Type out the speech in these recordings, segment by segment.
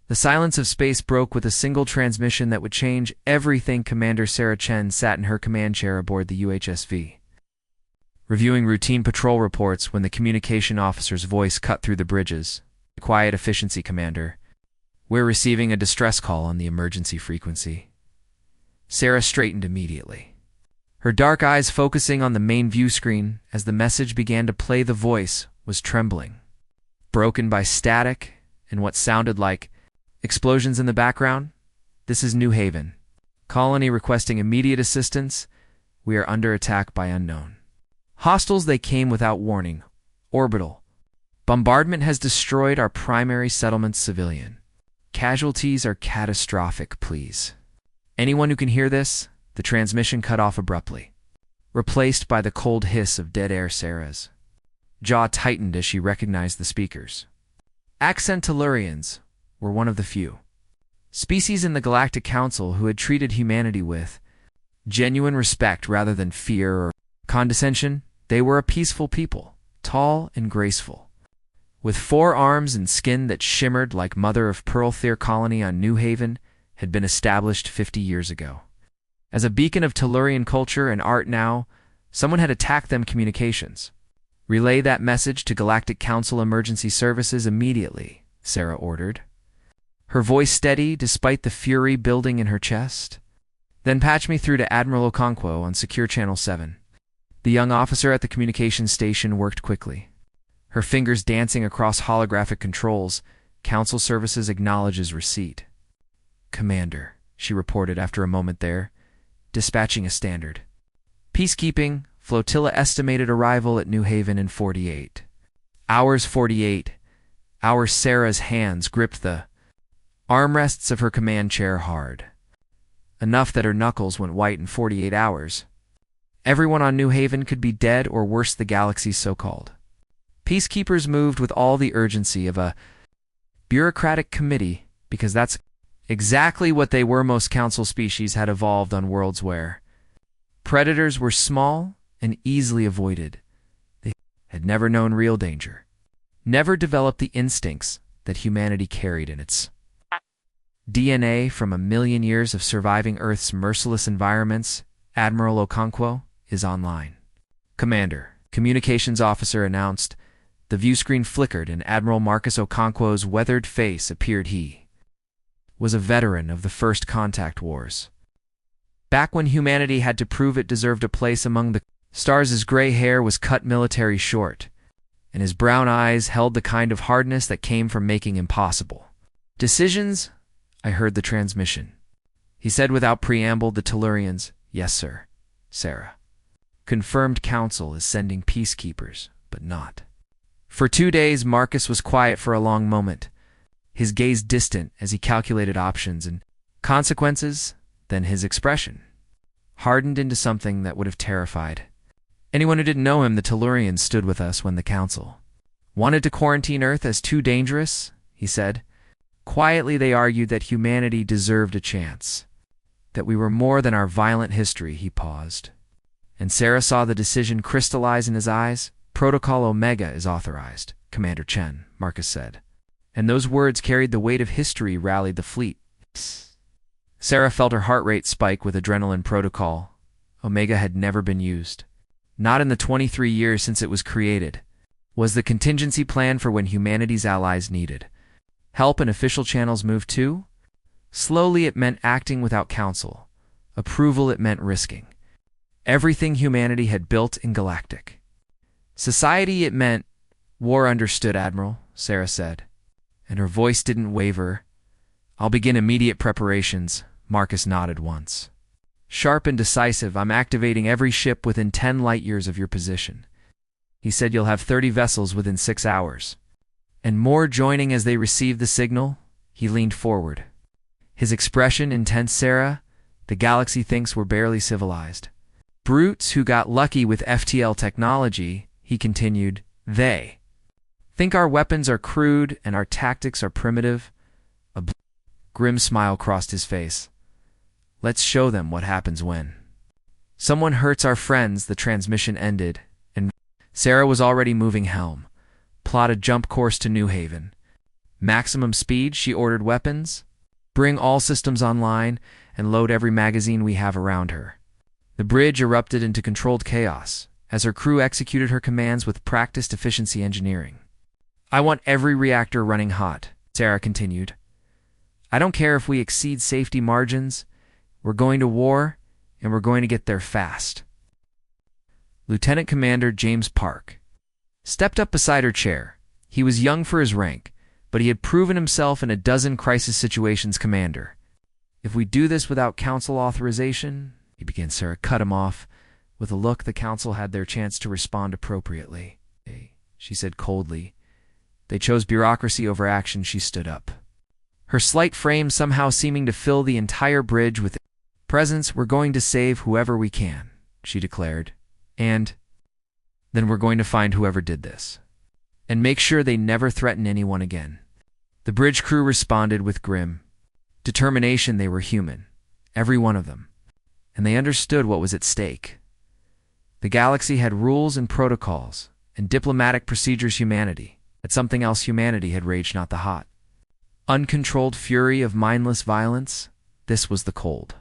The silence of space broke with a single transmission that would change everything. Commander Sarah Chen sat in her command chair aboard the UHSV, reviewing routine patrol reports when the communication officer's voice cut through the bridges. Quiet efficiency, Commander. We're receiving a distress call on the emergency frequency. Sarah straightened immediately, her dark eyes focusing on the main view screen as the message began to play. The voice was trembling, broken by static and what sounded like explosions in the background. This is New Haven. Colony requesting immediate assistance. We are under attack by unknown hostiles. They came without warning. Orbital bombardment has destroyed our primary settlement. Civilian casualties are catastrophic. Please. Anyone who can hear this? The transmission cut off abruptly, replaced by the cold hiss of dead air. Sarah's jaw tightened as she recognized the speakers. Accent Tellurians were one of the few species in the Galactic Council who had treated humanity with genuine respect rather than fear or condescension. They were a peaceful people, tall and graceful, with 4 arms and skin that shimmered like mother-of-pearl. Their colony on New Haven had been established 50 years ago. As a beacon of Tellurian culture and art. Now, someone had attacked them. Communications. Relay that message to Galactic Council Emergency Services immediately, Sarah ordered, her voice steady despite the fury building in her chest. Then patch me through to Admiral Okonkwo on Secure Channel 7. The young officer at the communications station worked quickly, her fingers dancing across holographic controls. Council Services acknowledges receipt. Commander, she reported after a moment there, dispatching a standard. Peacekeeping, flotilla estimated arrival at New Haven in 48 hours. 48 hours. Sarah's hands gripped the armrests of her command chair hard, enough that her knuckles went white. In 48 hours, everyone on New Haven could be dead, or worse, the galaxy's so-called peacekeepers moved with all the urgency of a bureaucratic committee, because that's exactly what they were. Most council species had evolved on worlds where predators were small and easily avoided. They had never known real danger, never developed the instincts that humanity carried in its DNA from a million years of surviving Earth's merciless environments. Admiral Okonkwo is online. Commander, communications officer announced. The view screen flickered and Admiral Marcus Okonkwo's weathered face appeared. He was a veteran of the First Contact Wars, back when humanity had to prove it deserved a place among the stars. His gray hair was cut military short, and his brown eyes held the kind of hardness that came from making impossible decisions. I heard the transmission, he said without preamble. The Tellurians. Yes, sir. Sarah confirmed. Council is sending peacekeepers, but not for 2 days. Marcus was quiet for a long moment, his gaze distant as he calculated options and consequences. Then his expression hardened into something that would have terrified anyone who didn't know him. The Tellurians stood with us when the Council wanted to quarantine Earth as too dangerous, he said. Quietly, they argued that humanity deserved a chance, that we were more than our violent history. He paused, and Sarah saw the decision crystallize in his eyes. Protocol Omega is authorized, Commander Chen, Marcus said, and those words carried the weight of history. Rallied the fleet. Sarah felt her heart rate spike with adrenaline. Protocol Omega had never been used, not in the 23 years since it was created. Was the contingency plan for when humanity's allies needed help and official channels moved too? Slowly, it meant acting without council approval. It meant risking everything humanity had built in galactic society. It meant war. Understood, Admiral, Sarah said, and her voice didn't waver. I'll begin immediate preparations. Marcus nodded once. Sharp and decisive. I'm activating every ship within 10 light years of your position. He said you'll have 30 vessels within 6 hours, and more joining as they receive the signal. He leaned forward, his expression intense. Sarah, the galaxy thinks we're barely civilized brutes who got lucky with FTL technology, he continued. They think our weapons are crude and our tactics are primitive. A grim smile crossed his face. Let's show them what happens when someone hurts our friends. The transmission ended, and Sarah was already moving helm, plot a jump course to New Haven. Maximum speed, she ordered weapons. Bring all systems online and load every magazine we have around her. The bridge erupted into controlled chaos as her crew executed her commands with practiced efficiency engineering. I want every reactor running hot, Sarah continued. I don't care if we exceed safety margins. We're going to war, and we're going to get there fast. Lieutenant Commander James Park stepped up beside her chair. He was young for his rank, but he had proven himself in a dozen crisis situations commander. If we do this without council authorization, he began. Sarah cut him off. With a look, the council had their chance to respond appropriately. She said coldly. They chose bureaucracy over action. She stood up, her slight frame somehow seeming to fill the entire bridge with presence. We're going to save whoever we can, she declared. And then we're going to find whoever did this and make sure they never threaten anyone again. The bridge crew responded with grim determination. They were human, every one of them, and they understood what was at stake. The galaxy had rules and protocols and diplomatic procedures. Humanity had something else. Humanity had rage, not the hot, uncontrolled fury of mindless violence. This was the cold,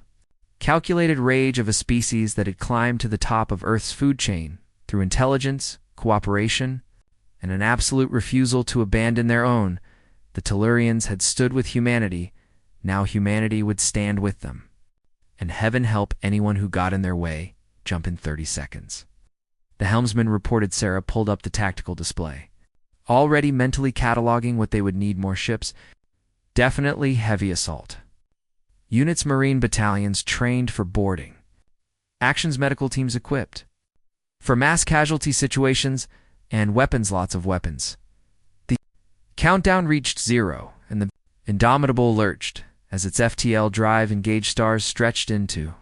calculated rage of a species that had climbed to the top of Earth's food chain through intelligence, cooperation, and an absolute refusal to abandon their own. The Tellurians had stood with humanity. Now humanity would stand with them. And heaven help anyone who got in their way. Jump in 30 seconds. The helmsman reported. Sarah pulled up the tactical display, already mentally cataloging what they would need. More ships. Definitely heavy assault units, marine battalions trained for boarding, actions medical teams equipped for mass casualty situations, and weapons, lots of weapons. The countdown reached 0, and the Indomitable lurched as its FTL drive engaged stars stretched into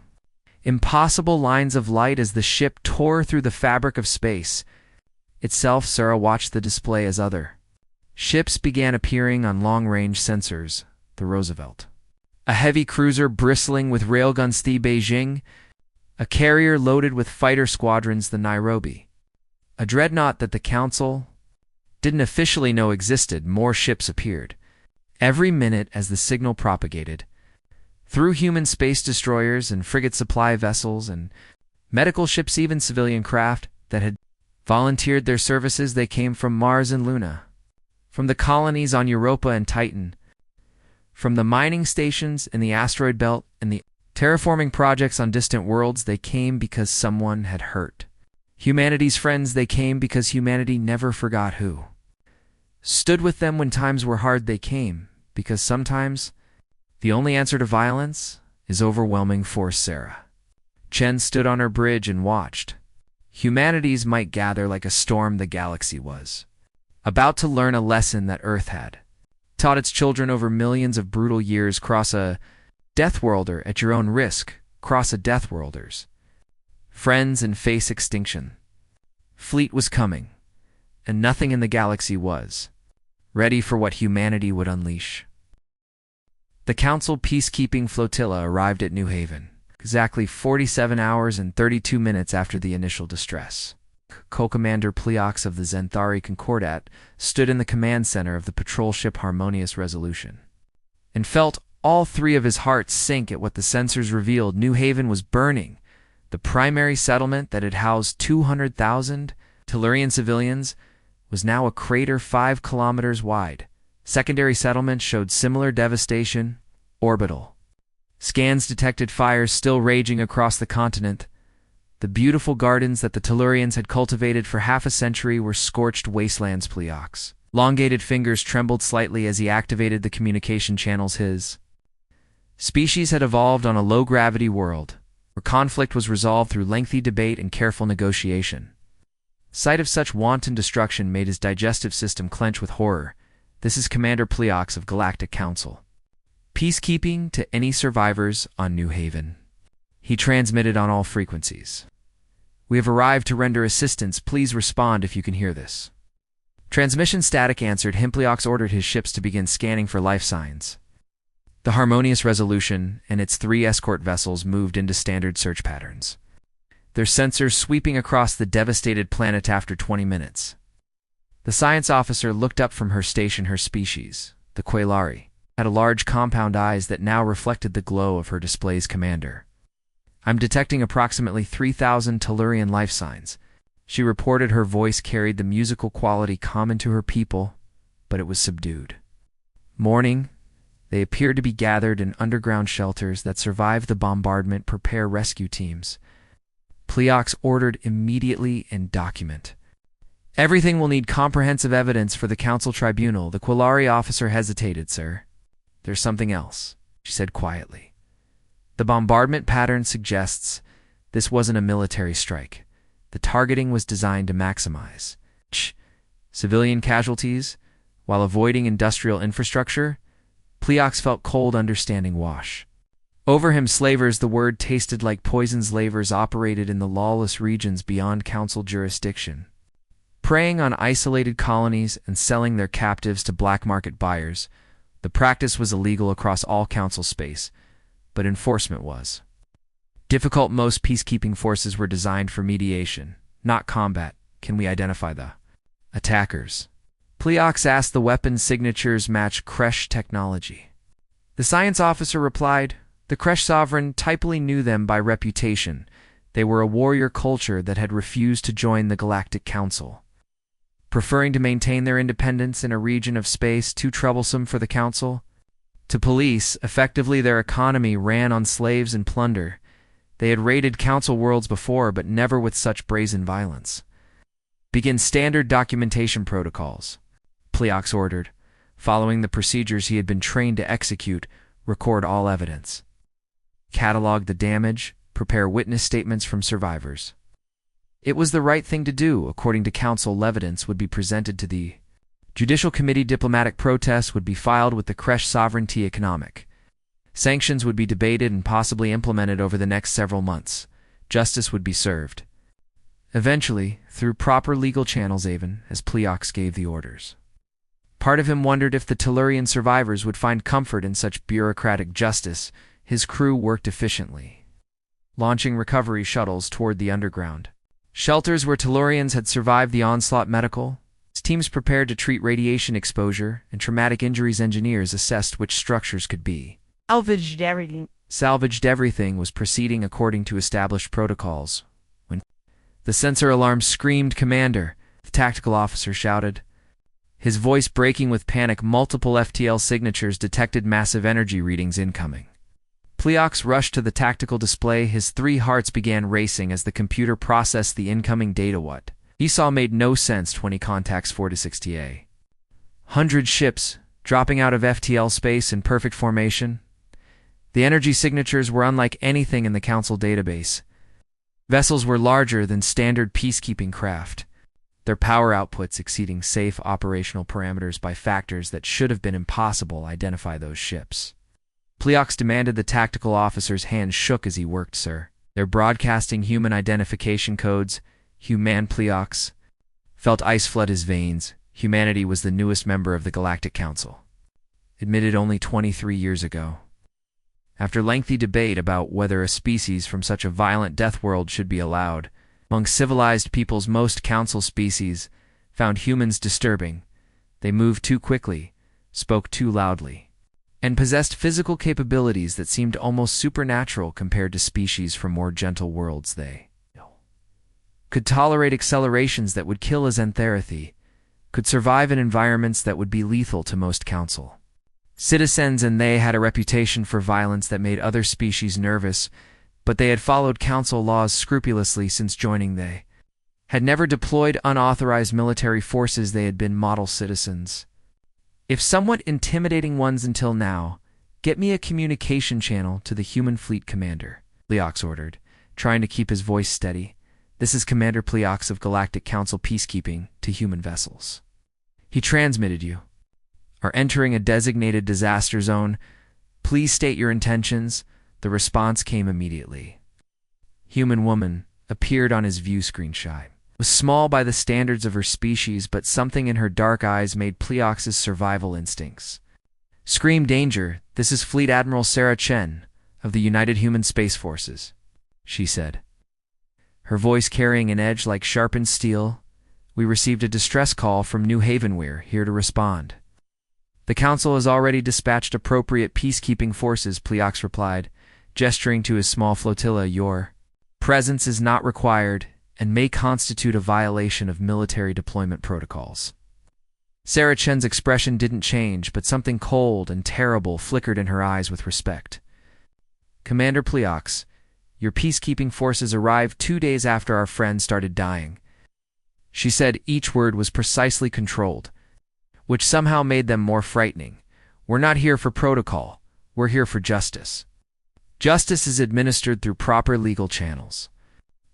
impossible lines of light as the ship tore through the fabric of space itself. Sarah watched the display as other ships began appearing on long-range sensors. The Roosevelt, a heavy cruiser bristling with railguns. The Beijing, a carrier loaded with fighter squadrons. The Nairobi, a dreadnought that the Council didn't officially know existed. More ships appeared every minute as the signal propagated through human space destroyers and frigate supply vessels and medical ships, even civilian craft that had volunteered their services. They came from Mars and Luna, from the colonies on Europa and Titan, from the mining stations in the asteroid belt and the terraforming projects on distant worlds. They came because someone had hurt humanity's friends. They came because humanity never forgot who stood with them when times were hard. They came because sometimes the only answer to violence is overwhelming force. Sarah Chen stood on her bridge and watched humanity's might gather like a storm. The galaxy was about to learn a lesson that Earth had taught its children over millions of brutal years. Cross a Deathworlder at your own risk. Cross a Deathworlder's friends and face extinction. Fleet was coming, and nothing in the galaxy was ready for what humanity would unleash. The Council peacekeeping flotilla arrived at New Haven exactly 47 hours and 32 minutes after the initial distress. Co-Commander Pleox of the Zenthari Concordat stood in the command center of the patrol ship Harmonious Resolution and felt all three of his hearts sink at what the sensors revealed. New Haven was burning. The primary settlement that had housed 200,000 Tellurian civilians was now a crater 5 kilometers wide. Secondary settlements showed similar devastation. Orbital scans detected fires still raging across the continent. The beautiful gardens that the Tellurians had cultivated for half a century were scorched wastelands. Pleox elongated fingers trembled slightly as he activated the communication channels. His species had evolved on a low-gravity world, where conflict was resolved through lengthy debate and careful negotiation. Sight of such wanton destruction made his digestive system clench with horror. This is Commander Pleox of Galactic Council. Peacekeeping to any survivors on New Haven. He transmitted on all frequencies. We have arrived to render assistance. Please respond if you can hear this. Transmission static answered. Pleox ordered his ships to begin scanning for life signs. The Harmonious Resolution and its 3 escort vessels moved into standard search patterns, their sensors sweeping across the devastated planet. After 20 minutes, the science officer looked up from her station. Her species, the Quelari, had large compound eyes that now reflected the glow of her display's commander. "I'm detecting approximately 3,000 Tellurian life signs." She reported. Her voice carried the musical quality common to her people, but it was subdued. "Morning. They appeared to be gathered in underground shelters that survived the bombardment. Prepare rescue teams." Pleox ordered immediately and document. "Everything will need comprehensive evidence for the council tribunal." The Quelari officer hesitated. "Sir, there's something else," she said quietly. "The bombardment pattern suggests this wasn't a military strike. The targeting was designed to maximize civilian casualties while avoiding industrial infrastructure." Pleox felt cold understanding wash over him. Slavers, the word tasted like poison. Slavers operated in the lawless regions beyond council jurisdiction, preying on isolated colonies and selling their captives to black market buyers. The practice was illegal across all council space, but enforcement was difficult. Most peacekeeping forces were designed for mediation, not combat. "Can we identify the attackers?" Pleox asked. "The weapon signatures match Kresh technology." The science officer replied. The Kresh sovereign typically knew them by reputation. They were a warrior culture that had refused to join the Galactic Council, preferring to maintain their independence in a region of space too troublesome for the Council to police. Effectively, their economy ran on slaves and plunder. They had raided Council worlds before, but never with such brazen violence. "Begin standard documentation protocols," Pleox ordered. Following the procedures he had been trained to execute, record all evidence, catalog the damage, prepare witness statements from survivors. It was the right thing to do. According to Council, evidence would be presented to the Judicial Committee. Diplomatic protests would be filed with the Kresh sovereignty. Economic sanctions would be debated and possibly implemented over the next several months. Justice would be served eventually, through proper legal channels, even as Pleox gave the orders. Part of him wondered if the Tellurian survivors would find comfort in such bureaucratic justice. His crew worked efficiently, launching recovery shuttles toward the underground shelters where Tellurians had survived the onslaught. Medical teams prepared to treat radiation exposure and traumatic injuries. Engineers assessed which structures could be salvaged. Everything was proceeding according to established protocols when the sensor alarm screamed. "Commander!" the tactical officer shouted, his voice breaking with panic. Multiple FTL signatures detected massive energy readings incoming. Pleox rushed to the tactical display. His 3 hearts began racing as the computer processed the incoming data. What he saw made no sense. 20 contacts, 4 to 60A. 100 ships dropping out of FTL space in perfect formation. The energy signatures were unlike anything in the Council database. Vessels were larger than standard peacekeeping craft, their power outputs exceeding safe operational parameters by factors that should have been impossible. Identify those ships. Pleox demanded. The tactical officer's hand shook as he worked. "Sir, they're broadcasting human identification codes." Human. Pleox felt ice flood his veins. Humanity was the newest member of the Galactic Council, admitted only 23 years ago. After lengthy debate about whether a species from such a violent death world should be allowed among civilized peoples, most Council species found humans disturbing. They moved too quickly, spoke too loudly, and possessed physical capabilities that seemed almost supernatural compared to species from more gentle worlds. They could tolerate accelerations that would kill a xantherapy, could survive in environments that would be lethal to most Council citizens, and they had a reputation for violence that made other species nervous, but they had followed Council laws scrupulously since joining. They had never deployed unauthorized military forces. They had been model citizens, if somewhat intimidating ones until now. "Get me a communication channel to the human fleet, Commander," Pleox ordered, trying to keep his voice steady. "This is Commander Pleox of Galactic Council Peacekeeping to human vessels. He transmitted you are entering a designated disaster zone. Please state your intentions." The response came immediately. Human woman appeared on his view screen. Shy was small by the standards of her species, but something in her dark eyes made Pleox's survival instincts scream danger. "This is Fleet Admiral Sarah Chen of the United Human Space Forces," she said, her voice carrying an edge like sharpened steel. "We received a distress call from New Haven. We're here to respond." The Council has already dispatched appropriate peacekeeping forces, Pleox replied, gesturing to his small flotilla. Your presence is not required and may constitute a violation of military deployment protocols. Sarah Chen's expression didn't change, but something cold and terrible flickered in her eyes with respect. Commander Pleox, your peacekeeping forces arrived 2 days after our friends started dying. She said each word was precisely controlled, which somehow made them more frightening. We're not here for protocol, we're here for justice. Justice is administered through proper legal channels.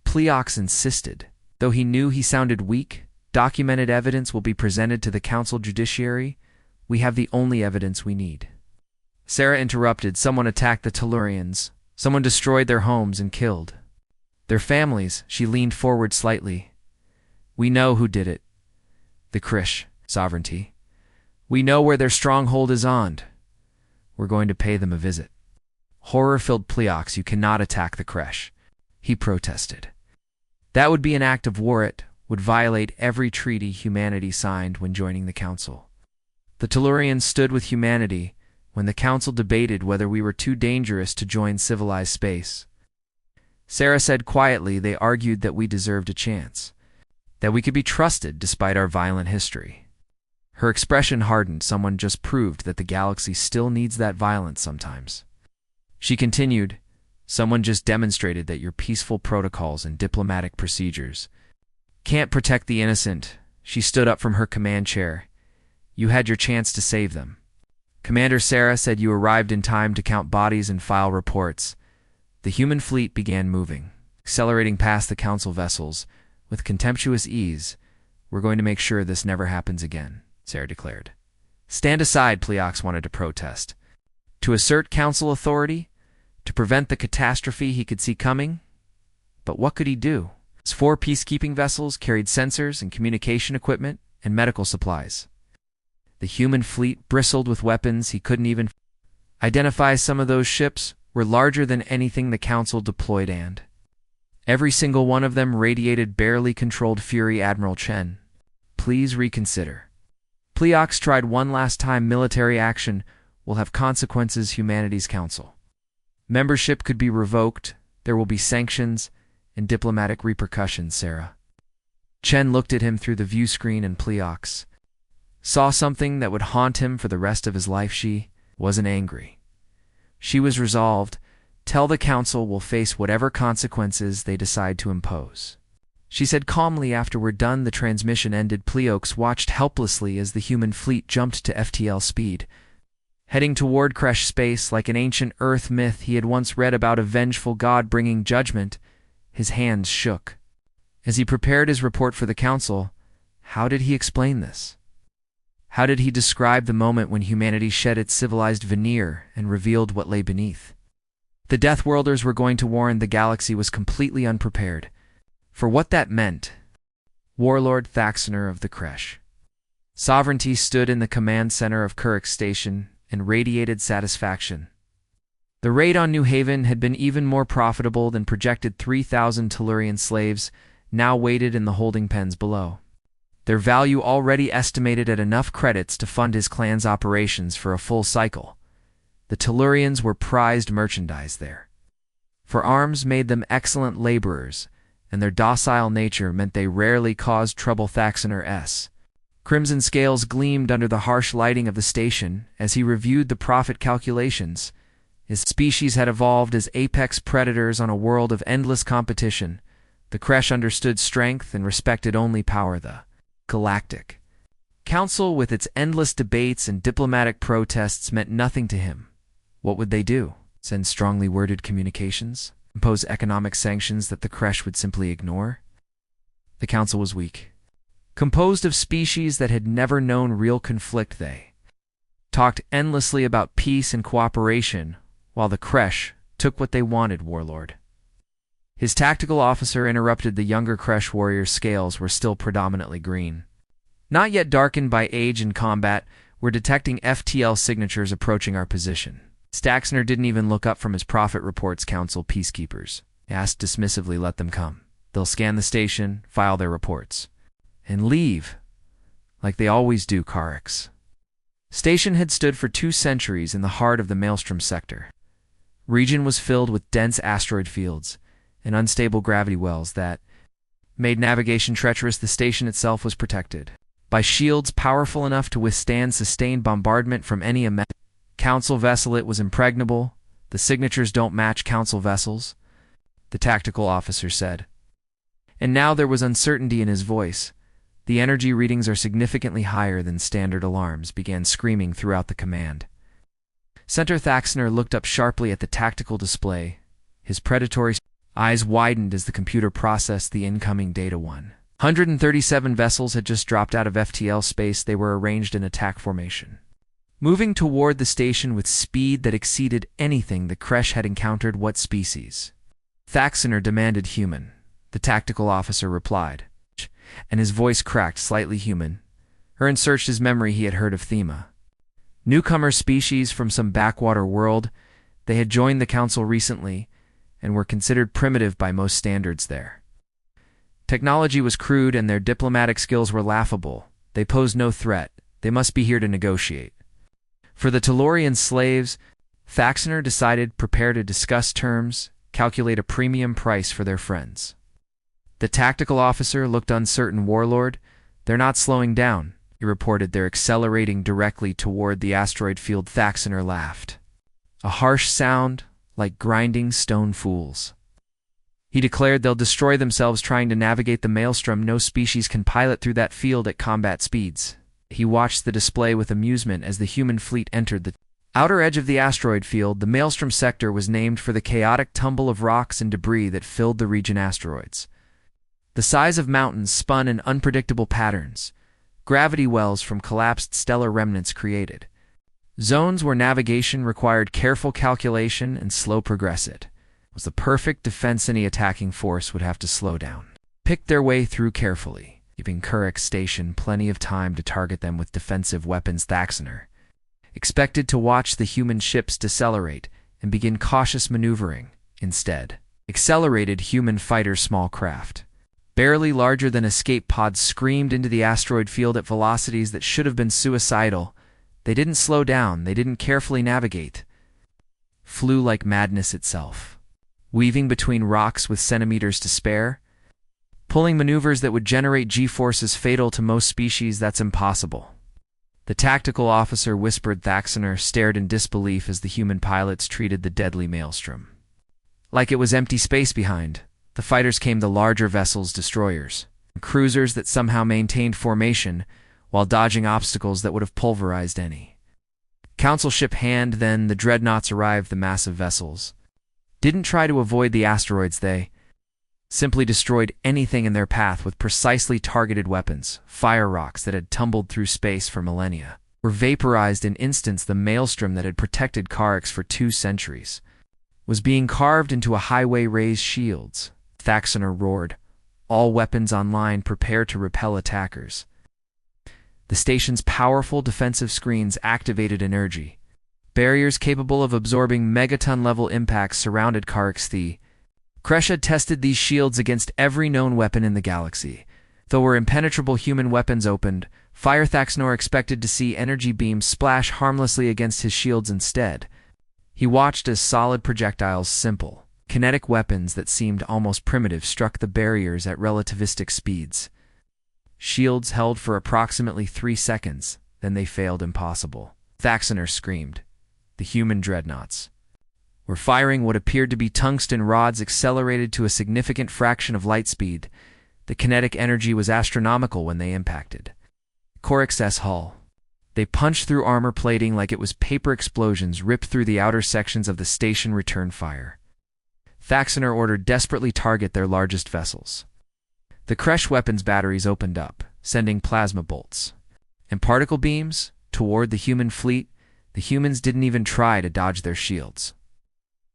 Pleox insisted. Though he knew he sounded weak, documented evidence will be presented to the Council Judiciary. We have the only evidence we need. Sarah interrupted. Someone attacked the Tellurians. Someone destroyed their homes and killed their families. She leaned forward slightly. We know who did it. The Krish sovereignty. We know where their stronghold is on. We're going to pay them a visit. Horror-filled Pleox, you cannot attack the Krish, he protested. That would be an act of war. It would violate every treaty humanity signed when joining the Council. The Tellurians stood with humanity when the Council debated whether we were too dangerous to join civilized space. Sarah said quietly they argued that we deserved a chance, that we could be trusted despite our violent history. Her expression hardened. Someone just proved that the galaxy still needs that violence sometimes. She continued, someone just demonstrated that your peaceful protocols and diplomatic procedures can't protect the innocent. She stood up from her command chair. You had your chance to save them. Commander Sarah said you arrived in time to count bodies and file reports. The human fleet began moving, accelerating past the Council vessels with contemptuous ease. We're going to make sure this never happens again, Sarah declared. Stand aside, Pleox wanted to protest. To assert Council authority? To prevent the catastrophe he could see coming? But what could he do? His 4 peacekeeping vessels carried sensors and communication equipment and medical supplies. The human fleet bristled with weapons he couldn't even identify. Some of those ships were larger than anything the Council deployed, and every single one of them radiated barely controlled fury. Admiral Chen, please reconsider. Pleox tried one last time. Military action will have consequences. Humanity's Council membership could be revoked. There will be sanctions and diplomatic repercussions. Sarah Chen looked at him through the view screen, and Pleox saw something that would haunt him for the rest of his life. She wasn't angry. She was resolved. Tell the Council we'll face whatever consequences they decide to impose, she said calmly. After we're done. The transmission ended. Pleox watched helplessly as the human fleet jumped to FTL speed, heading toward Kresh space. Like an ancient Earth myth he had once read about, a vengeful god bringing judgment. His hands shook as he prepared his report for the Council. How did he explain this? How did he describe the moment when humanity shed its civilized veneer and revealed what lay beneath? The Deathworlders were going to warn. The galaxy was completely unprepared for what that meant. Warlord Thaxoner of the Kresh sovereignty stood in the command center of Kuruk Station and radiated satisfaction. The raid on New Haven had been even more profitable than projected. 3,000 Tellurian slaves now waited in the holding pens below, their value already estimated at enough credits to fund his clan's operations for a full cycle. The Tellurians were prized merchandise there, for arms made them excellent laborers, and their docile nature meant they rarely caused trouble. Thaxoner's crimson scales gleamed under the harsh lighting of the station as he reviewed the profit calculations. His species had evolved as apex predators on a world of endless competition. The Kresh understood strength and respected only power. The Galactic Council, with its endless debates and diplomatic protests, meant nothing to him. What would they do? Send strongly worded communications? Impose economic sanctions that the Kresh would simply ignore? The Council was weak. Composed of species that had never known real conflict, they talked endlessly about peace and cooperation, while the Kresh took what they wanted. Warlord, his tactical officer, interrupted. The younger Kresh warrior's scales were still predominantly green, not yet darkened by age and combat. We're detecting FTL signatures approaching our position. Staxner didn't even look up from his profit reports. Council peacekeepers asked dismissively, let them come. They'll scan the station, file their reports, and leave, like they always do. Karix Station had stood for 2 centuries in the heart of the Maelstrom sector. Region was filled with dense asteroid fields and unstable gravity wells that made navigation treacherous. The station itself was protected by shields powerful enough to withstand sustained bombardment from any Council vessel. It was impregnable. The signatures don't match Council vessels, the tactical officer said. And now there was uncertainty in his voice. The energy readings are significantly higher than standard. Alarms began screaming throughout the command. Center Thaxner looked up sharply at the tactical display. His predatory eyes widened as the computer processed the incoming data. 137 vessels had just dropped out of FTL space. They were arranged in attack formation, moving toward the station with speed that exceeded anything the Kresh had encountered. What species? Thaxner demanded. Human, the tactical officer replied, and his voice cracked slightly. Human. Ern searched his memory. He had heard of Thema. Newcomer species from some backwater world. They had joined the Council recently and were considered primitive by most standards there. Technology was crude and their diplomatic skills were laughable. They posed no threat. They must be here to negotiate. For the Tellurian slaves, Thaxner decided prepare to discuss terms, calculate a premium price for their friends. The tactical officer looked uncertain. Warlord, they're not slowing down, he reported. They're accelerating directly toward the asteroid field. Thaxner laughed. A harsh sound, like grinding stone. Fools. He declared they'll destroy themselves trying to navigate the Maelstrom. No species can pilot through that field at combat speeds. He watched the display with amusement as the human fleet entered the outer edge of the asteroid field. The Maelstrom sector was named for the chaotic tumble of rocks and debris that filled the region. Asteroids the size of mountains spun in unpredictable patterns. Gravity wells from collapsed stellar remnants created zones where navigation required careful calculation and slow progress. It was the perfect defense. Any attacking force would have to slow down, pick their way through carefully, giving Kurek's station plenty of time to target them with defensive weapons. Thaxner expected to watch the human ships decelerate and begin cautious maneuvering. Instead, accelerated human fighters, small craft, barely larger than escape pods, screamed into the asteroid field at velocities that should have been suicidal. They didn't slow down. They didn't carefully navigate. Flew like madness itself, weaving between rocks with centimeters to spare, pulling maneuvers that would generate G-forces fatal to most species. That's impossible, the tactical officer whispered. Thaxner stared in disbelief as the human pilots treated the deadly Maelstrom like it was empty space behind. The fighters came, the larger vessels, destroyers, cruisers that somehow maintained formation while dodging obstacles that would have pulverized any Council ship. Then the dreadnoughts arrived. The massive vessels didn't try to avoid the asteroids. They simply destroyed anything in their path with precisely targeted weapons. Fire rocks that had tumbled through space for millennia were vaporized in instants. The Maelstrom that had protected Karix for 2 centuries was being carved into a highway. Raised shields, Thaxner roared. All weapons online, prepare to repel attackers. The station's powerful defensive screens activated energy. Barriers capable of absorbing megaton-level impacts surrounded Karix. The Kresh had tested these shields against every known weapon in the galaxy. Though were impenetrable human weapons opened fire, Thaxner expected to see energy beams splash harmlessly against his shields. Instead, he watched as solid projectiles, simple, kinetic weapons that seemed almost primitive, struck the barriers at relativistic speeds. Shields held for approximately 3 seconds, then they failed. Impossible, Thaxner screamed. The human dreadnoughts were firing what appeared to be tungsten rods accelerated to a significant fraction of light speed. The kinetic energy was astronomical when they impacted Korix's hull. They punched through armor plating like it was paper. Explosions ripped through the outer sections of the station. Return fire, Thaxner ordered. Desperately target their largest vessels. The Kresh weapons batteries opened up, sending plasma bolts and particle beams toward the human fleet. The humans didn't even try to dodge their shields.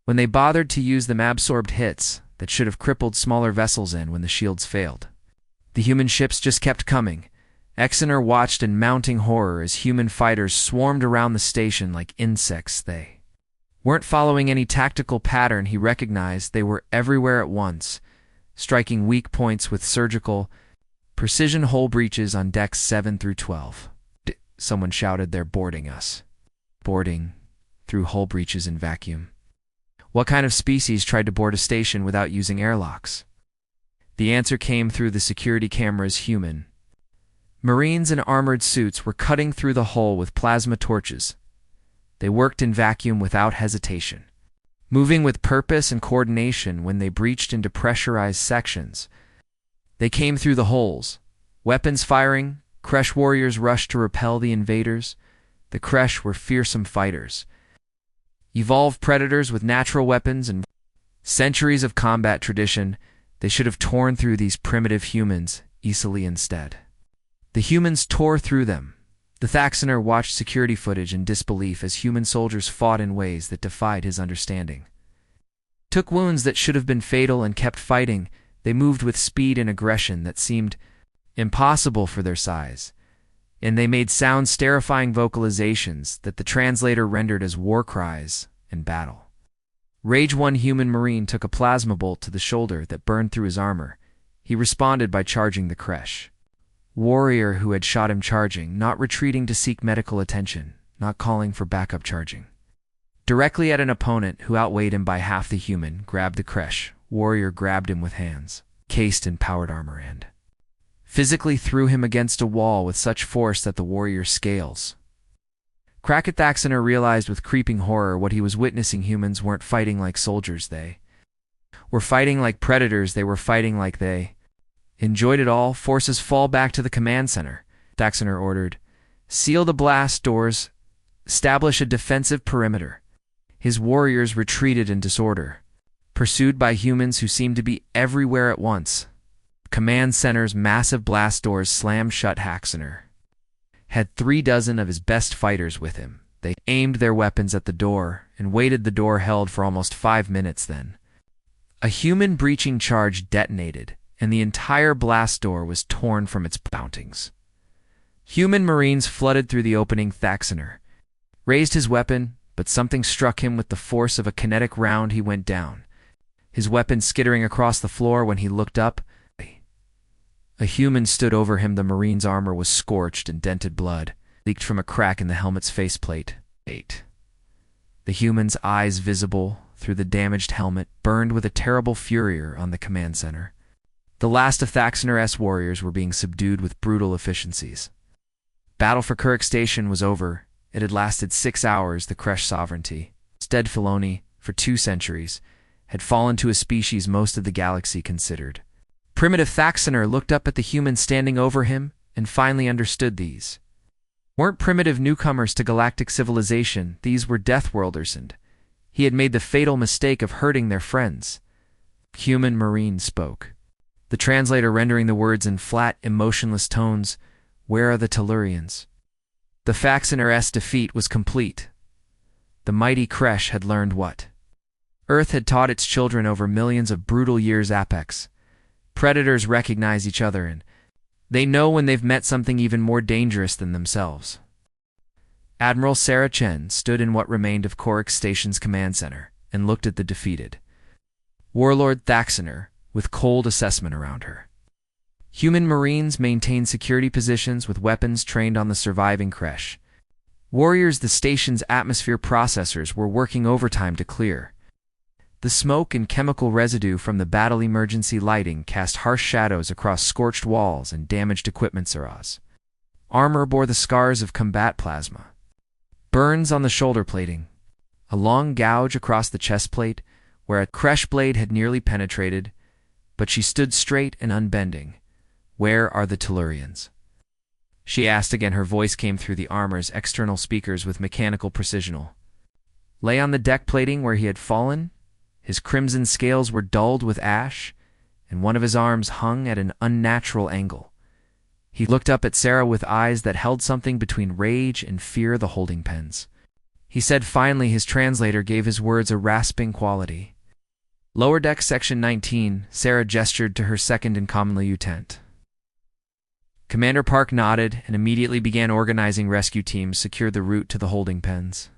When they bothered to use them, absorbed hits that should have crippled smaller vessels when the shields failed. The human ships just kept coming. Exeter watched in mounting horror as human fighters swarmed around the station like insects. They weren't following any tactical pattern. He recognized they were everywhere at once, striking weak points with surgical precision. Hull breaches on decks 7 through 12. someone shouted, "They're boarding us." Boarding through hull breaches in vacuum. What kind of species tried to board a station without using airlocks? The answer came through the security cameras: human. Marines in armored suits were cutting through the hull with plasma torches. They worked in vacuum without hesitation, moving with purpose and coordination. When they breached into pressurized sections, they came through the holes, weapons firing. Kresh warriors rushed to repel the invaders. The Kresh were fearsome fighters, evolved predators with natural weapons and centuries of combat tradition. They should have torn through these primitive humans easily instead. The humans tore through them. The Thaxoner watched security footage in disbelief as human soldiers fought in ways that defied his understanding. Took wounds that should have been fatal and kept fighting. They moved with speed and aggression that seemed impossible for their size. And they made sounds, terrifying vocalizations that the translator rendered as war cries in battle. Rage One human marine took a plasma bolt to the shoulder that burned through his armor. He responded by charging the Kresh warrior who had shot him, charging, not retreating to seek medical attention, not calling for backup, charging directly at an opponent who outweighed him by half. The human grabbed the Kresh warrior, grabbed him with hands cased in powered armor, and physically threw him against a wall with such force that the warrior's scales cracked. Thaxoner realized with creeping horror what he was witnessing. Humans weren't fighting like soldiers. They were fighting like predators. They were fighting like they enjoyed it all. Forces fall back to the command center, Thaxoner ordered. Seal the blast doors. Establish a defensive perimeter. His warriors retreated in disorder, pursued by humans who seemed to be everywhere at once. Command center's massive blast doors slammed shut. Thaxoner had 36 of his best fighters with him. They aimed their weapons at the door and waited. The door held for almost 5 minutes. Then a human breaching charge detonated, and the entire blast door was torn from its mountings. Human marines flooded through the opening. Thaxoner raised his weapon, but something struck him with the force of a kinetic round. He went down, his weapon skittering across the floor. When he looked up, a human stood over him. The marine's armor was scorched, and dented blood leaked from a crack in the helmet's faceplate. The human's eyes, visible through the damaged helmet, burned with a terrible fury on the command center. The last of Thaxoner's warriors were being subdued with brutal efficiencies. Battle for Kuruk Station was over. It had lasted 6 hours. The Kresh sovereignty, dead Filoni for 2 centuries, had fallen to a species most of the galaxy considered primitive. Thaxoner looked up at the humans standing over him and finally understood these weren't primitive newcomers to galactic civilization. These were Deathworlders, and he had made the fatal mistake of hurting their friends. Human marine spoke, the translator rendering the words in flat, emotionless tones. "Where are the Tellurians?" The Thaxoner's defeat was complete. The mighty Kresh had learned what Earth had taught its children over millions of brutal years. Apex predators recognize each other, and they know when they've met something even more dangerous than themselves. Admiral Sarah Chen stood in what remained of Kuruk Station's command center and looked at the defeated warlord Thaxoner with cold assessment around her. Human marines maintained security positions with weapons trained on the surviving Kresh warriors. The station's atmosphere processors were working overtime to clear the smoke and chemical residue from the battle. Emergency lighting cast harsh shadows across scorched walls and damaged equipment. Sarah's armor bore the scars of combat plasma, burns on the shoulder plating, a long gouge across the chest plate where a Kresh blade had nearly penetrated, but she stood straight and unbending. "Where are the Tellurians?" she asked again. Her voice came through the armor's external speakers with mechanical precision. Lay on the deck plating where he had fallen. His crimson scales were dulled with ash, and one of his arms hung at an unnatural angle. He looked up at Sarah with eyes that held something between rage and fear. The holding pens, he said finally. His translator gave his words a rasping quality. "Lower deck, section 19, Sarah gestured to her second-in-command lieutenant. Commander Park nodded and immediately began organizing rescue teams. Secure the route to the holding pens.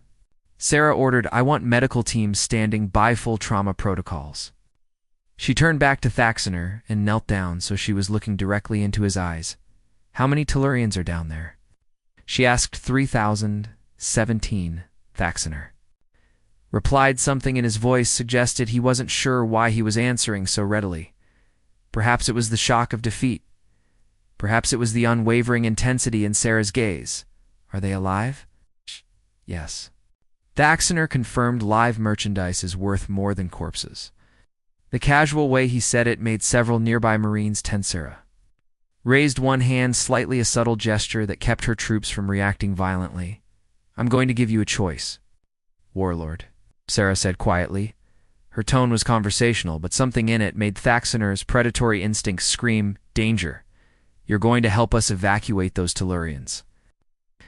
Sarah ordered, "I want medical teams standing by, full trauma protocols." She turned back to Thaxoner and knelt down so she was looking directly into his eyes. "How many Tellurians are down there?" She asked 3017. Thaxoner replied. Something in his voice suggested he wasn't sure why he was answering so readily. Perhaps it was the shock of defeat. Perhaps it was the unwavering intensity in Sarah's gaze. Are they alive? Yes. Thaxoner confirmed live merchandise is worth more than corpses. The casual way he said it made several nearby Marines tense. Sarah raised one hand slightly, a subtle gesture that kept her troops from reacting violently. I'm going to give you a choice, Warlord, Sarah said quietly. Her tone was conversational, but something in it made Thaxoner's predatory instincts scream, danger. You're going to help us evacuate those Tellurians.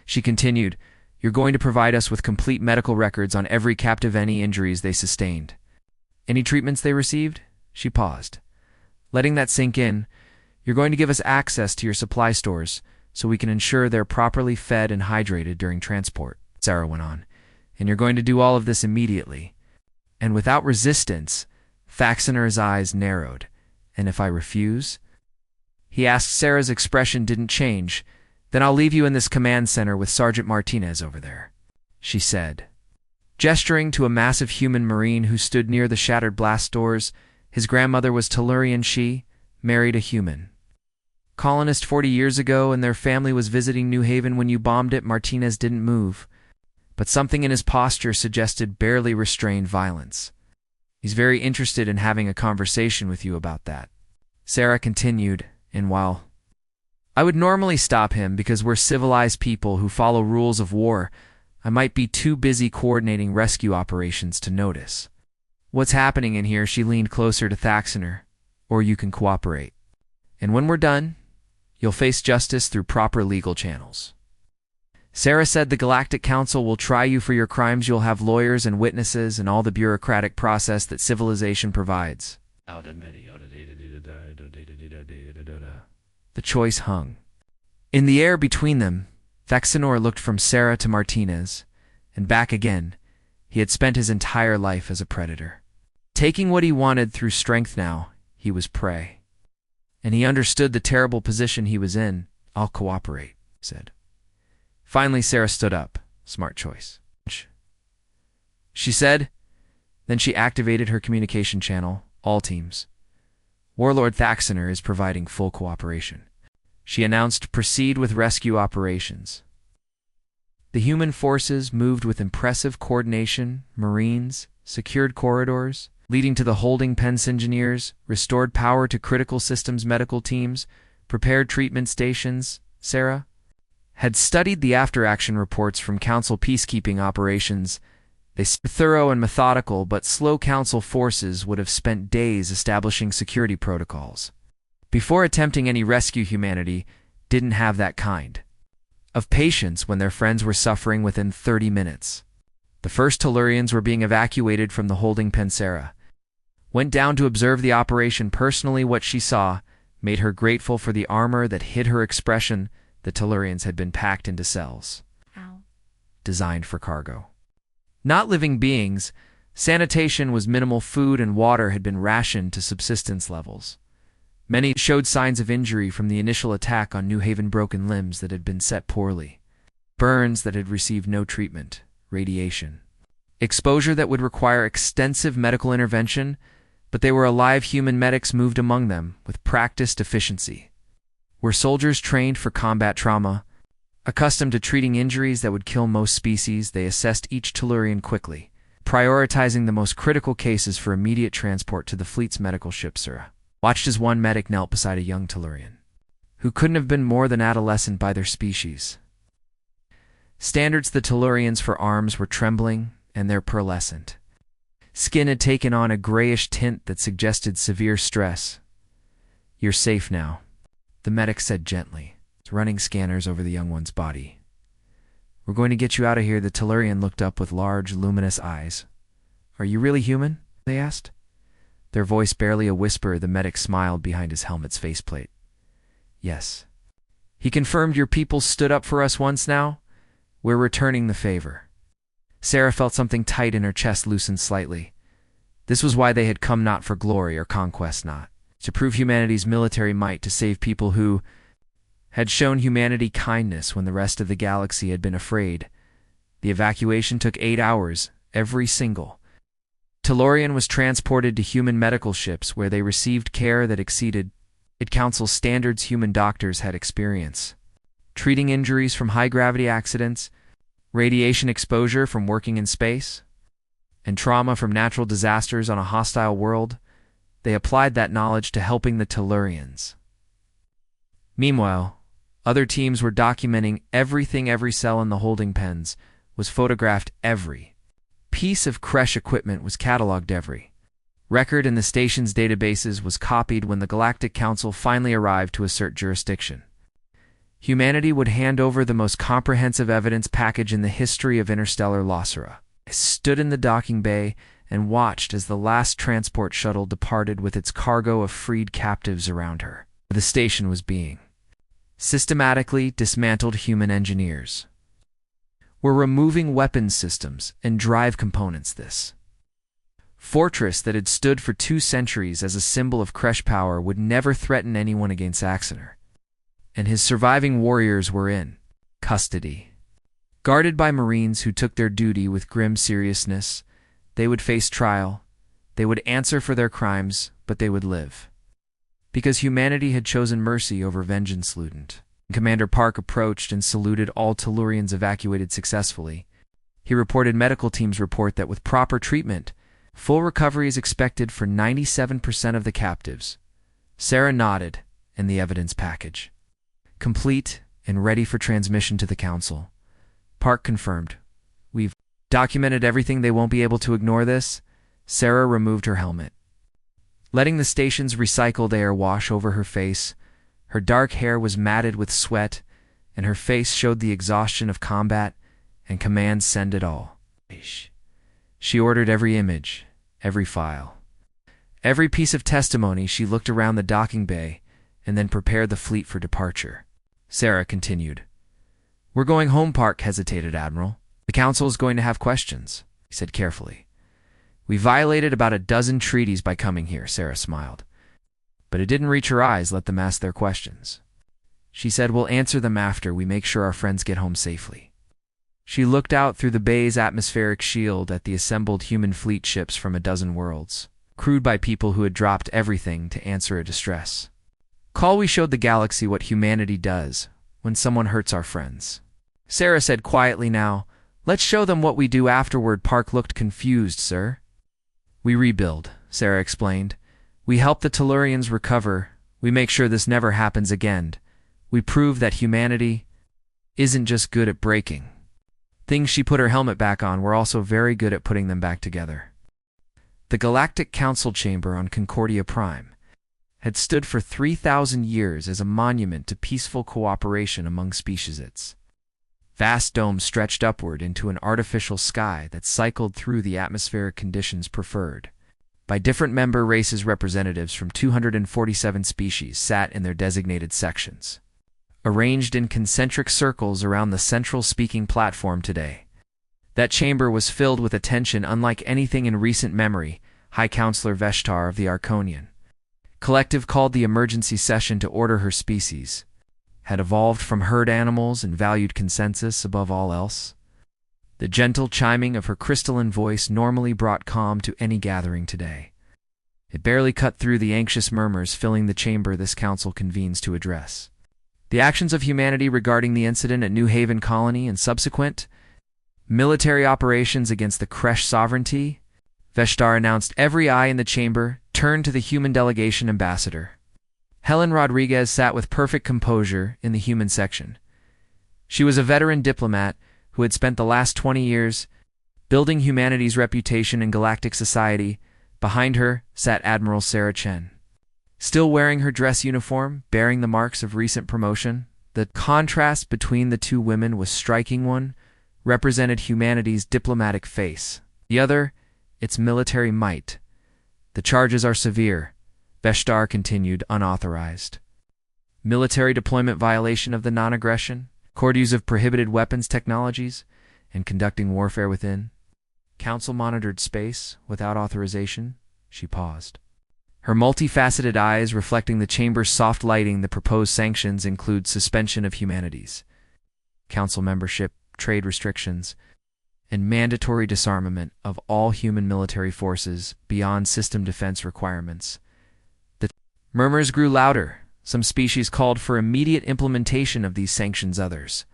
She continued, you're going to provide us with complete medical records on every captive, any injuries they sustained. Any treatments they received? She paused. Letting that sink in, you're going to give us access to your supply stores so we can ensure they're properly fed and hydrated during transport, Sarah went on. And you're going to do all of this immediately. And without resistance. Thaxoner's eyes narrowed. And if I refuse? He asked. Sarah's expression didn't change. Then I'll leave you in this command center with Sergeant Martinez over there, she said, gesturing to a massive human marine who stood near the shattered blast doors. His grandmother was Tellurian. She married a human colonist 40 years ago, and their family was visiting New Haven when you bombed it. Martinez didn't move, but something in his posture suggested barely restrained violence. He's very interested in having a conversation with you about that, Sarah continued, and while I would normally stop him because we're civilized people who follow rules of war, I might be too busy coordinating rescue operations to notice what's happening in here. She leaned closer to Thaxoner. Or you can cooperate. And when we're done, you'll face justice through proper legal channels. Sarah said the Galactic Council will try you for your crimes. You'll have lawyers and witnesses and all the bureaucratic process that civilization provides. The choice hung in the air between them. Thaxoner looked from Sarah to Martinez, and back again. He had spent his entire life as a predator, taking what he wanted through strength. Now he was prey, and he understood the terrible position he was in. I'll cooperate, he said. Finally, Sarah stood up. Smart choice, she said. Then she activated her communication channel. All teams. Warlord Thaxoner is providing full cooperation, she announced. Proceed with rescue operations. The human forces moved with impressive coordination. Marines secured corridors leading to the holding pens. Engineers restored power to critical systems. Medical teams prepared treatment stations. Sarah had studied the after-action reports from Council peacekeeping operations. They were thorough and methodical, but slow. Council forces would have spent days establishing security protocols before attempting any rescue. Humanity didn't have that kind of patience when their friends were suffering within 30 minutes. The first Tellurians were being evacuated from the holding pen. Sarah went down to observe the operation personally. What she saw made her grateful for the armor that hid her expression. The Tellurians had been packed into cells designed for cargo, not living beings. Sanitation was minimal. Food and water had been rationed to subsistence levels. Many showed signs of injury from the initial attack on New Haven. Broken limbs that had been set poorly, burns that had received no treatment, radiation exposure that would require extensive medical intervention, but they were alive. Human medics moved among them with practiced efficiency. Were soldiers trained for combat trauma, accustomed to treating injuries that would kill most species. They assessed each Tellurian quickly, prioritizing the most critical cases for immediate transport to the fleet's medical ship. Sarah watched as one medic knelt beside a young Tellurian, who couldn't have been more than adolescent by their species standards. The Tellurians for arms were trembling, and their pearlescent skin had taken on a grayish tint that suggested severe stress. You're safe now, the medic said gently, running scanners over the young one's body. We're going to get you out of here. The Tellurian looked up with large, luminous eyes. Are you really human? They asked. Their voice barely a whisper. The medic smiled behind his helmet's faceplate. Yes. He confirmed. Your people stood up for us once now. We're returning the favor. Sarah felt something tight in her chest loosen slightly. This was why they had come, not for glory or conquest, not to prove humanity's military might, to save people who had shown humanity kindness when the rest of the galaxy had been afraid. The evacuation took 8 hours, every single. Tellurian was transported to human medical ships where they received care that exceeded Council standards human doctors had experience. Treating injuries from high-gravity accidents, radiation exposure from working in space, and trauma from natural disasters on a hostile world, they applied that knowledge to helping the Tellurians. Meanwhile, other teams were documenting everything. Every cell in the holding pens was photographed. Every piece of creche equipment was cataloged. Every record in the station's databases was copied. When the Galactic Council finally arrived to assert jurisdiction, humanity would hand over the most comprehensive evidence package in the history of interstellar Losera. I stood in the docking bay and watched as the last transport shuttle departed with its cargo of freed captives around her. The station was being systematically dismantled. Human engineers were removing weapons systems and drive components. This fortress that had stood for 2 centuries as a symbol of creche power would never threaten anyone against Axonar, and his surviving warriors were in custody. Guarded by Marines who took their duty with grim seriousness, they would face trial, they would answer for their crimes, but they would live. Because humanity had chosen mercy over vengeance. Lieutenant Commander Park approached and saluted all Tellurians evacuated successfully. He reported medical teams report that with proper treatment, full recovery is expected for 97% of the captives. Sarah nodded, and the evidence package complete and ready for transmission to the Council. Park confirmed. We've documented everything. They won't be able to ignore this. Sarah removed her helmet, letting the station's recycled air wash over her face. Her dark hair was matted with sweat, and her face showed the exhaustion of combat and command send it all. She ordered every image, every file, every piece of testimony. She looked around the docking bay and then prepared the fleet for departure. Sarah continued. We're going home. Park hesitated. Admiral, the Council is going to have questions, he said carefully. We violated about a dozen treaties by coming here. Sarah smiled, but it didn't reach her eyes. Let them ask their questions. She said, we'll answer them after we make sure our friends get home safely. She looked out through the bay's atmospheric shield at the assembled human fleet ships from a dozen worlds, crewed by people who had dropped everything to answer a distress call. We showed the galaxy what humanity does when someone hurts our friends. Sarah said quietly, now, let's show them what we do afterward. Park looked confused. Sir? We rebuild, Sarah explained. We help the Tellurians recover. We make sure this never happens again. We prove that humanity isn't just good at breaking things. She put her helmet back on. We're also very good at putting them back together. The Galactic Council chamber on Concordia Prime had stood for 3,000 years as a monument to peaceful cooperation among species. Its vast dome stretched upward into an artificial sky that cycled through the atmospheric conditions preferred by different member races. Representatives from 247 species sat in their designated sections, arranged in concentric circles around the central speaking platform. Today, that chamber was filled with attention unlike anything in recent memory. High Counselor Veshtar of the Arconian Collective called the emergency session to order. Her species had evolved from herd animals and valued consensus above all else. The gentle chiming of her crystalline voice normally brought calm to any gathering. Today, it barely cut through the anxious murmurs filling the chamber. This council convenes to address the actions of humanity regarding the incident at New Haven Colony and subsequent military operations against the creche sovereignty. Veshtar announced. Every eye in the chamber turned to the human delegation ambassador. Helen Rodriguez sat with perfect composure in the human section. She was a veteran diplomat who had spent the last 20 years building humanity's reputation in galactic society. Behind her sat Admiral Sarah Chen, still wearing her dress uniform, bearing the marks of recent promotion. The contrast between the two women was striking. One represented humanity's diplomatic face, the other its military might. The charges are severe, Veshtar continued, unauthorized military deployment, violation of the non-aggression, court use of prohibited weapons technologies, and conducting warfare within Council-monitored space without authorization. She paused. her multifaceted eyes reflecting the chamber's soft lighting. The proposed sanctions include suspension of humanities, council membership, trade restrictions, and mandatory disarmament of all human military forces beyond system defense requirements. The murmurs grew louder. Some species called for immediate implementation of these sanctions. Others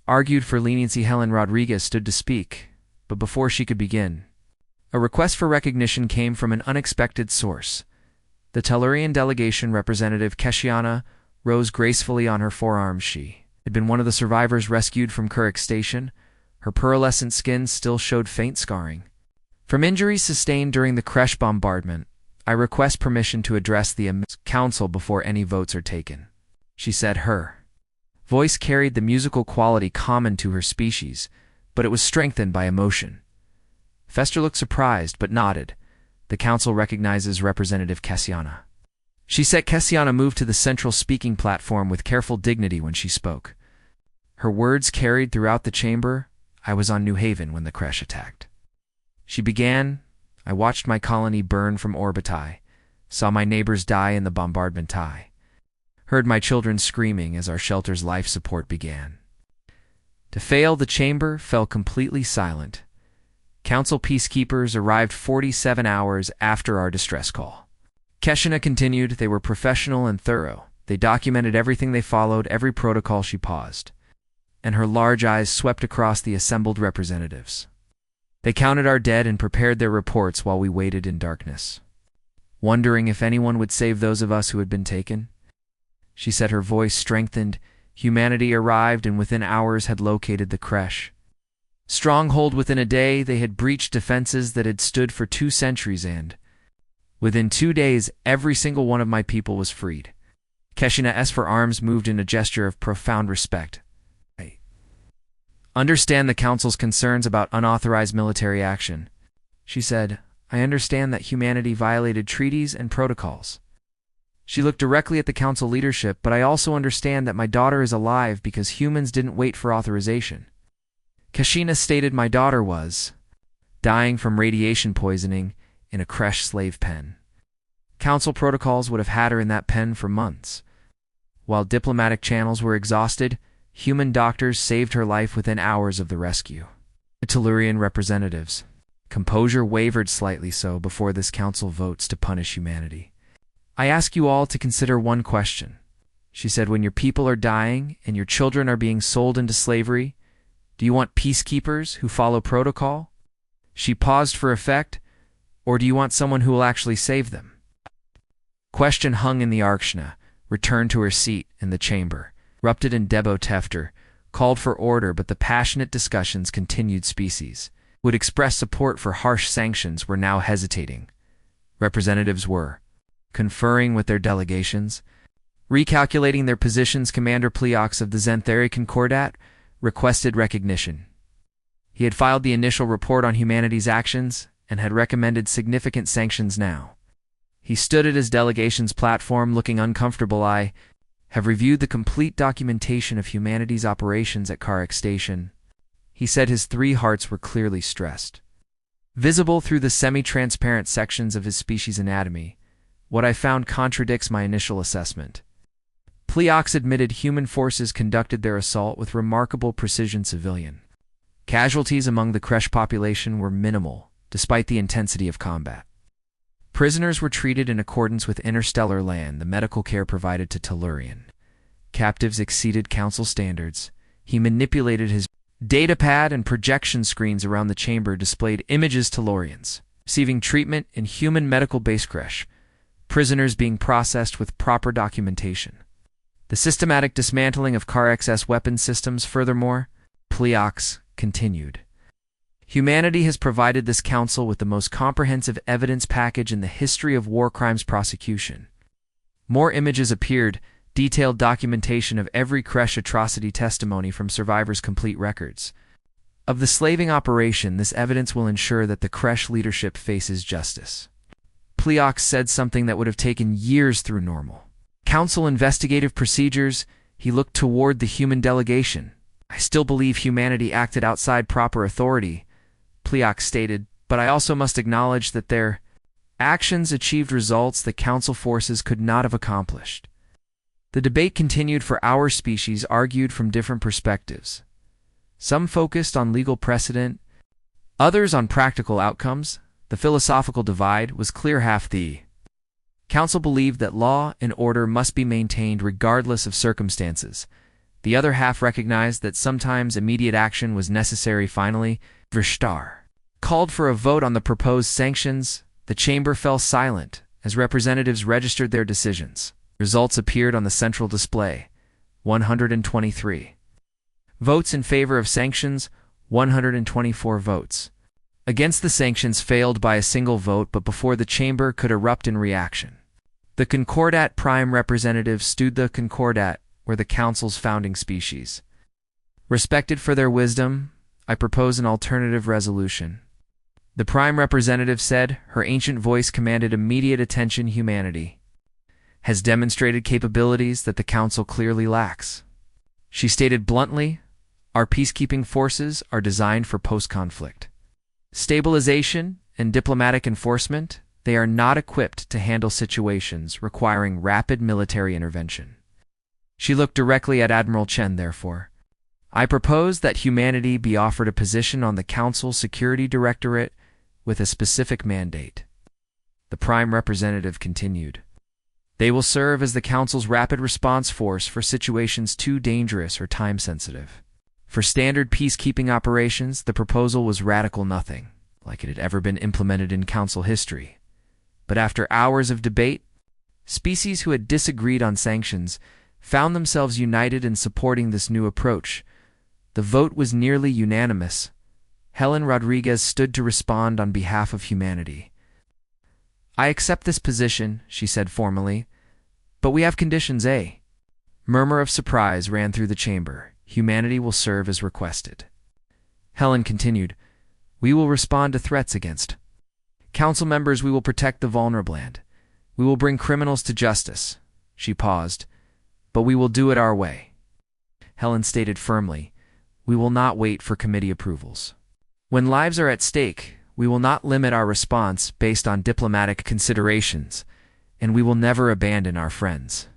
argued for leniency. Helen Rodriguez stood to speak, but before she could begin, a request for recognition came from an unexpected source. The Tellurian delegation representative Keshiana rose gracefully on her forearms. She had been one of the survivors rescued from Kurek Station. Her pearlescent skin still showed faint scarring from injuries sustained during the Kresh bombardment. I request permission to address the council before any votes are taken, she said. Her voice carried the musical quality common to her species, but it was strengthened by emotion. Fester looked surprised, but nodded. The council recognizes Representative Kessiana, she said. Kessiana moved to the central speaking platform with careful dignity when she spoke. Her words carried throughout the chamber. I was on New Haven when the Kresh attacked. She began. I watched my colony burn from orbit. I saw my neighbors die in the bombardment. I heard my children screaming as our shelter's life support began to fail. The chamber fell completely silent. Council peacekeepers arrived 47 hours after our distress call. Keshina continued. They were professional and thorough. They documented everything. They followed every protocol. She paused, and her large eyes swept across the assembled representatives. They counted our dead and prepared their reports while we waited in darkness, wondering if anyone would save those of us who had been taken. She said, her voice strengthened. Humanity arrived and within hours had located the Kresh stronghold. Within a day, they had breached defenses that had stood for 2 centuries, and within 2 days, every single one of my people was freed. Keshina's arms moved in a gesture of profound respect. I understand the council's concerns about unauthorized military action, she said. I understand that humanity violated treaties and protocols. She looked directly at the council leadership. But I also understand that my daughter is alive because humans didn't wait for authorization. Keshina stated my daughter was dying from radiation poisoning in a Kresh slave pen. Council protocols would have had her in that pen for months. While diplomatic channels were exhausted, human doctors saved her life within hours of the rescue. The Tellurian representatives' composure wavered slightly so before this council votes to punish humanity. I ask you all to consider one question, she said. When your people are dying and your children are being sold into slavery, do you want peacekeepers who follow protocol? She paused for effect. Or do you want someone who will actually save them? Question hung in the Arkshna, returned to her seat in the chamber, erupted in Debo Tefter, called for order, but the passionate discussions continued. Species would express support for harsh sanctions were now hesitating. Representatives were conferring with their delegations, recalculating their positions. Commander Pleox of the Zentheri Concordat requested recognition. He had filed the initial report on humanity's actions and had recommended significant sanctions. Now he stood at his delegation's platform looking uncomfortable. I have reviewed the complete documentation of humanity's operations at Karek Station, he said. His 3 hearts were clearly stressed, visible through the semi-transparent sections of his species anatomy. What I found contradicts my initial assessment. Pleox admitted human forces conducted their assault with remarkable precision. Civilian casualties among the Kresh population were minimal, despite the intensity of combat. Prisoners were treated in accordance with interstellar land. The medical care provided to Tellurian captives exceeded council standards. He manipulated his datapad, and projection screens around the chamber displayed images to Tellurians receiving treatment in human medical base Kresh, prisoners being processed with proper documentation. The systematic dismantling of Karek's weapon systems. Furthermore, Pleox continued, humanity has provided this council with the most comprehensive evidence package in the history of war crimes prosecution. More images appeared, detailed documentation of every Kresh atrocity, testimony from survivors, complete records of the slaving operation. This evidence will ensure that the Kresh leadership faces justice. Pleox said something that would have taken years through normal council investigative procedures. He looked toward the human delegation. I still believe humanity acted outside proper authority, Pleox stated, but I also must acknowledge that there Actions achieved results that Council forces could not have accomplished. The debate continued for hours. Species argued from different perspectives. Some focused on legal precedent, others on practical outcomes. The philosophical divide was clear. Half the Council believed that law and order must be maintained regardless of circumstances. The other half recognized that sometimes immediate action was necessary. Finally, Verstar called for a vote on the proposed sanctions. The chamber fell silent as representatives registered their decisions. Results appeared on the central display. 123 votes in favor of sanctions, 124 votes against the sanctions failed by a single vote. But before the chamber could erupt in reaction, the Concordat Prime representative stood. The Concordat were the Council's founding species. Respected for their wisdom, I propose an alternative resolution. The Prime representative said, her ancient voice commanded immediate attention. Humanity has demonstrated capabilities that the Council clearly lacks. She stated bluntly, our peacekeeping forces are designed for post-conflict stabilization and diplomatic enforcement. They are not equipped to handle situations requiring rapid military intervention. She looked directly at Admiral Chen. Therefore, I propose that humanity be offered a position on the Council Security Directorate with a specific mandate. The Prime representative continued, they will serve as the Council's rapid response force for situations too dangerous or time-sensitive. For standard peacekeeping operations, the proposal was radical, nothing like it had ever been implemented in Council history. But after hours of debate, species who had disagreed on sanctions found themselves united in supporting this new approach. The vote was nearly unanimous. Helen Rodriguez stood to respond on behalf of humanity. I accept this position, she said formally, but we have conditions. A murmur of surprise ran through the chamber. Humanity will serve as requested. Helen continued, we will respond to threats against Council members. We will protect the vulnerable and we will bring criminals to justice. She paused, but we will do it our way. Helen stated firmly, we will not wait for committee approvals. When lives are at stake, we will not limit our response based on diplomatic considerations, and we will never abandon our friends.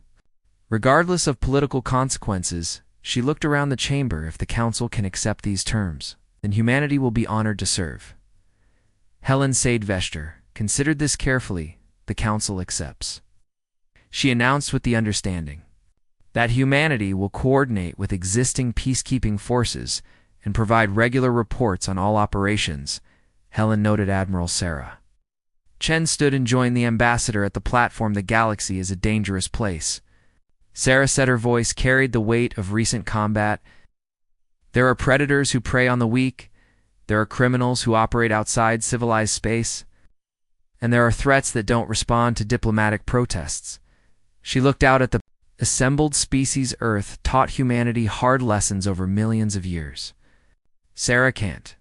Regardless of political consequences, she looked around the chamber. If the Council can accept these terms, then humanity will be honored to serve. Helen Seidvester considered this carefully. The Council accepts. She announced with the understanding that humanity will coordinate with existing peacekeeping forces and provide regular reports on all operations. Helen noted Admiral Sarah Chen stood and joined the ambassador at the platform. The galaxy is a dangerous place. Sarah said, her voice carried the weight of recent combat. There are predators who prey on the weak, there are criminals who operate outside civilized space, and there are threats that don't respond to diplomatic protests. She looked out at the assembled species. Earth taught humanity hard lessons over millions of years. Sarah can't